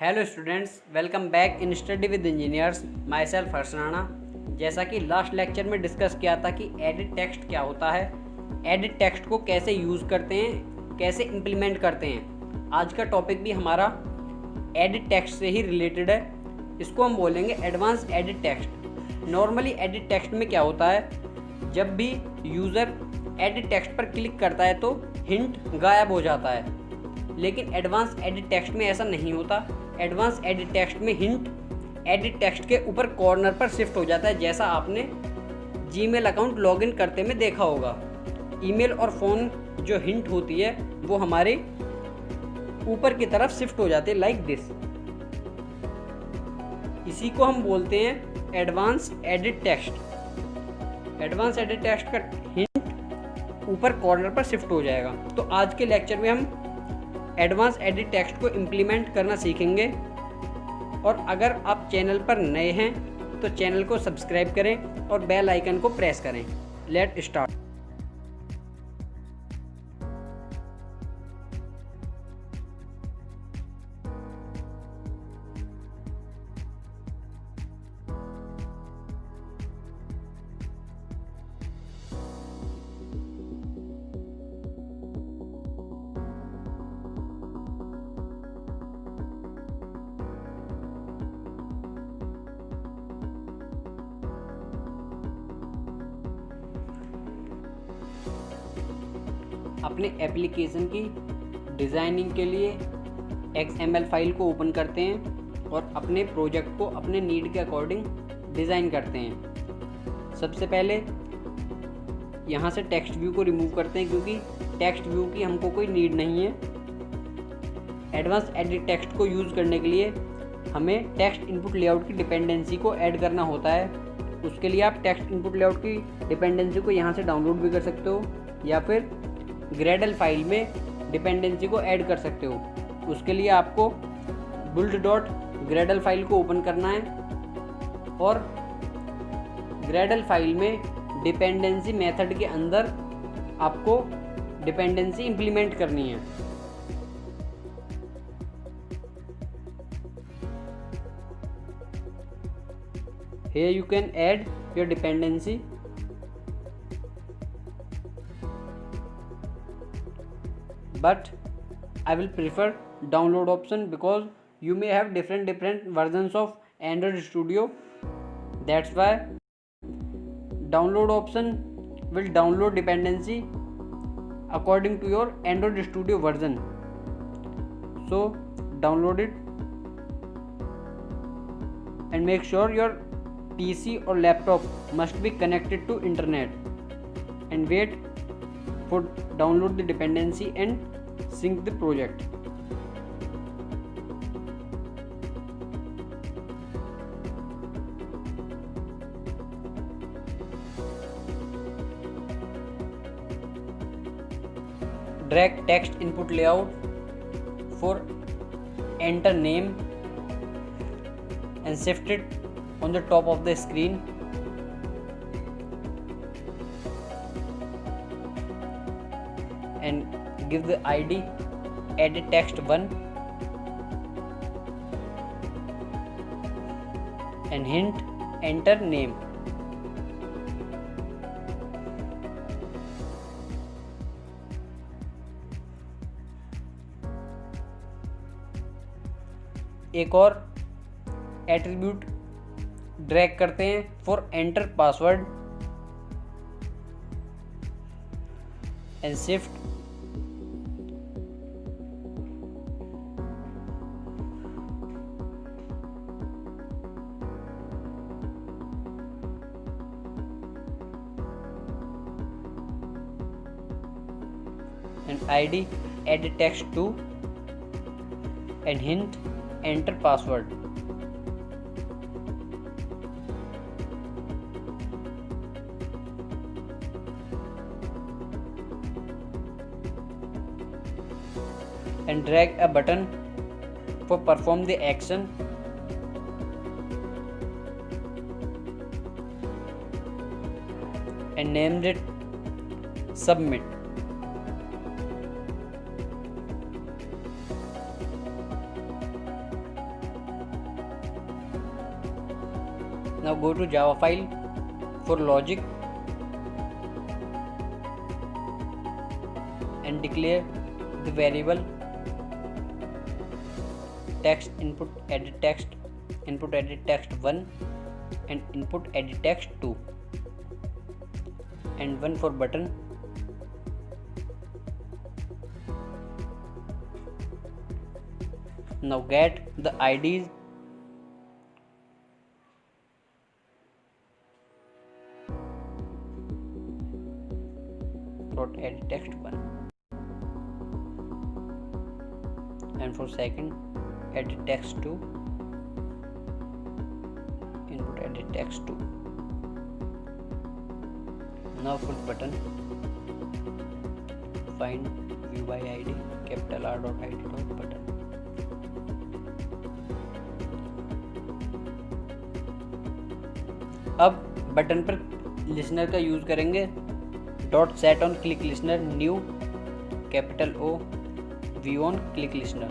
Hello students, welcome back in study with engineers. Myself Harsh Rana. जैसा कि last lecture में discuss किया था कि एडिट टेक्स्ट क्या होता है, एडिट टेक्स्ट को कैसे यूज़ करते हैं, कैसे इम्प्लीमेंट करते हैं। आज का टॉपिक भी हमारा एडिट टेक्स्ट से ही रिलेटेड है। इसको हम बोलेंगे advance edit text. Normally edit text में क्या होता है, जब भी यूज़र एडिट टेक्स्ट पर क्लिक करता है तो हिंट गायब हो जाता है, लेकिन एडवांस एडिट टेक्स्ट में ऐसा नहीं होता। एडवांस एडिट टेक्स्ट में हिंट एडिट टेक्स्ट के ऊपर कॉर्नर पर शिफ्ट हो जाता है, जैसा आपने जीमेल अकाउंट लॉगिन करते में देखा होगा। ईमेल और फ़ोन जो हिंट होती है वो हमारे ऊपर की तरफ शिफ्ट हो जाती है, लाइक दिस। इसी को हम बोलते हैं advance edit text. Advance edit text का हिंट ऊपर कॉर्नर पर शिफ्ट हो जाएगा। तो आज के लेक्चर में हम एडवांस एडिट टेक्स्ट को इम्प्लीमेंट करना सीखेंगे। और अगर आप चैनल पर नए हैं तो चैनल को सब्सक्राइब करें और बेल आइकन को प्रेस करें। Let start. अपने एप्लीकेशन की डिज़ाइनिंग के लिए XML फाइल को ओपन करते हैं और अपने प्रोजेक्ट को अपने नीड के अकॉर्डिंग डिज़ाइन करते हैं। सबसे पहले यहाँ से टेक्स्ट व्यू को रिमूव करते हैं, क्योंकि टेक्स्ट व्यू की हमको कोई नीड नहीं है। एडवांस एडिट टेक्स्ट को यूज़ करने के लिए हमें टेक्स्ट इनपुट लेआउट की डिपेंडेंसी को ऐड करना होता है। उसके लिए आप टेक्स्ट इनपुट लेआउट की डिपेंडेंसी को यहाँ से डाउनलोड भी कर सकते हो, या फिर ग्रेडल फाइल में डिपेंडेंसी को ऐड कर सकते हो। उसके लिए आपको build.gradle फाइल को ओपन करना है और ग्रेडल फाइल में डिपेंडेंसी मेथड के अंदर आपको डिपेंडेंसी इम्प्लीमेंट करनी है। Here you can add your dependency. But I will prefer download option because you may have different versions of Android Studio. That's why download option will download dependency according to your Android Studio version. So download it and make sure your PC or laptop must be connected to internet, and wait for download the dependency and sync the project. Drag text input layout for enter name and shift it on the top of the screen. And give the ID edit text 1 and hint enter name. एक और attribute drag करते हैं for enter password and shift and ID edit text 2 and hint enter password. And drag a button for perform the action. And named it submit. Now go to Java file for logic and declare the variable text input edit text 1 and input edit text 2 and 1 for button. Now get the IDs dot edit text 1 and for second edit text 2 input edit text 2. Now for button find view by id capital R dot id dot button. अब button पर listener का use करेंगे. Dot set on click listener new capital O view on click listener.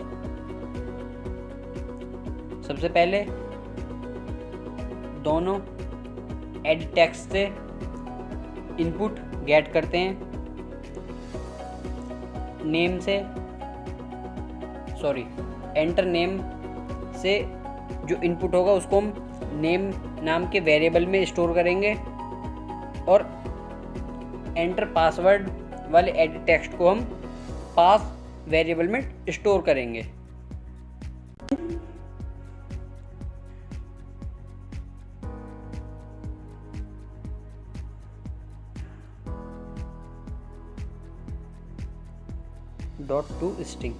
सबसे पहले दोनों edit text से input gate करते हैं. नेम से एंटर नेम से जो इनपुट होगा उसको हम नेम नाम के वेरिएबल में स्टोर करेंगे और एंटर पासवर्ड वाले एडिट टेक्स्ट को हम पास वेरिएबल में स्टोर करेंगे. Dot to string.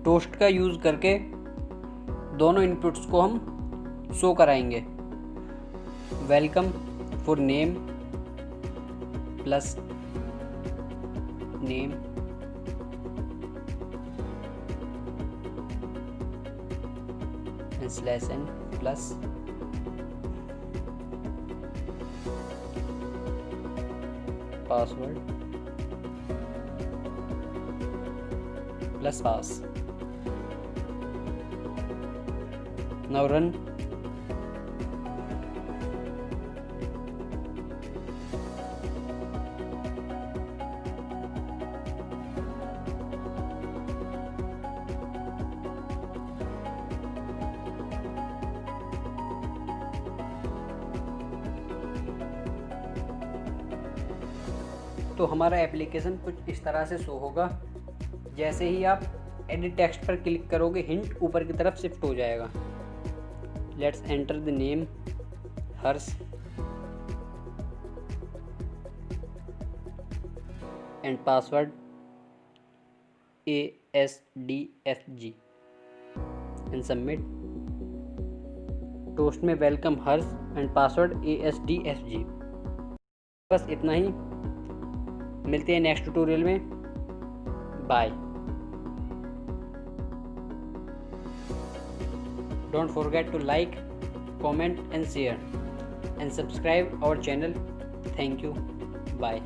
टोस्ट का यूज करके दोनों इनपुट्स को हम शो कराएंगे. Welcome for name plus name slash N plus password plus pass. Now run. तो हमारा एप्लीकेशन कुछ इस तरह से शो होगा. जैसे ही आप एडिट टेक्स्ट पर क्लिक करोगे हिंट ऊपर की तरफ शिफ्ट हो जाएगा. Let's enter the name Harsh and password ASDFG and submit. Toast में welcome Harsh and password ASDFG. बस इतना ही. मिलते हैं नेक्स्ट ट्यूटोरियल में. Bye. Don't forget to like, comment and share and subscribe our channel. Thank you. Bye.